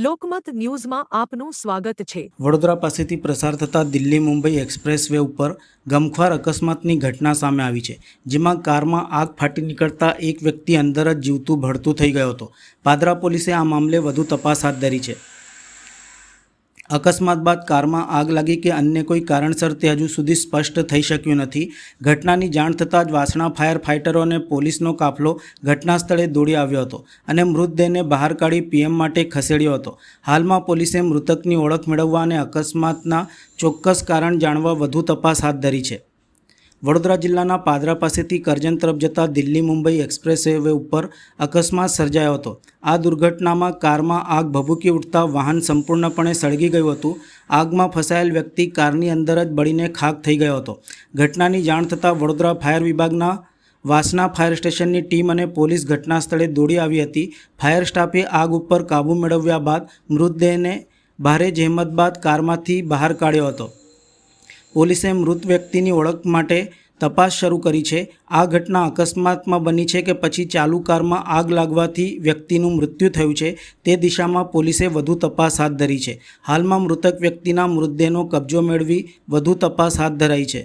લોકમત ન્યૂઝમાં આપનું સ્વાગત છે। વડોદરા પાસેથી પ્રસાર થતા દિલ્હી મુંબઈ એક્સપ્રેસ વે ઉપર ગમખ્વાર અકસ્માતની ઘટના સામે આવી છે, જેમાં કારમાં આગ ફાટી નીકળતા એક વ્યક્તિ અંદર જ જીવતું ભળતું થઈ ગયો હતો। પાદરા પોલીસે આ મામલે વધુ તપાસ હાથ ધરી છે। અકસ્માત બાદ કારમાં આગ લાગી કે અન્ય કોઈ કારણસર તે હજુ સુધી સ્પષ્ટ થઈ શક્યું નથી। ઘટનાની જાણ થતાં જ વાસણા ફાયર ફાઇટરો અને પોલીસનો કાફલો ઘટના સ્થળે દોડી આવ્યો હતો અને મૃતદેહને બહાર કાઢી પીએમ માટે ખસેડ્યો હતો। હાલમાં પોલીસે મૃતકની ઓળખ મેળવવા અને અકસ્માતના ચોક્કસ કારણ જાણવા વધુ તપાસ હાથ ધરી છે। વડોદરા જિલ્લાના પાદરા પાસેથી કરજણ તરફ જતા દિલ્હી મુંબઈ એક્સપ્રેસ વે ઉપર અકસ્માત સર્જાયો હતો। આ દુર્ઘટનામાં કારમાં આગ ભભૂકી ઉઠતા વાહન સંપૂર્ણપણે સળગી ગયું હતું। આગમાં ફસાયેલ વ્યક્તિ કારની અંદર જ બળીને ખાખ થઈ ગયો હતો। ઘટનાની જાણ થતાં વડોદરા ફાયર વિભાગના વાસણા ફાયર સ્ટેશનની ટીમ અને પોલીસ ઘટના સ્થળે દોડી આવી હતી। ફાયર સ્ટાફે આગ ઉપર કાબૂ મેળવ્યા બાદ મૃતદેહને ભારે જહેમત બાદ કારમાંથી બહાર કાઢ્યો હતો। પોલીસે મૃત વ્યક્તિની ઓળખ માટે તપાસ શરૂ કરી છે। આ ઘટના અકસ્માતમાં બની છે કે પછી ચાલુ કારમાં આગ લાગવાથી વ્યક્તિનું મૃત્યુ થયું છે તે દિશામાં પોલીસે વધુ તપાસ હાથ ધરી છે। હાલમાં મૃતક વ્યક્તિના મૃતદેહનો કબજો મેળવી વધુ તપાસ હાથ ધરાઈ છે।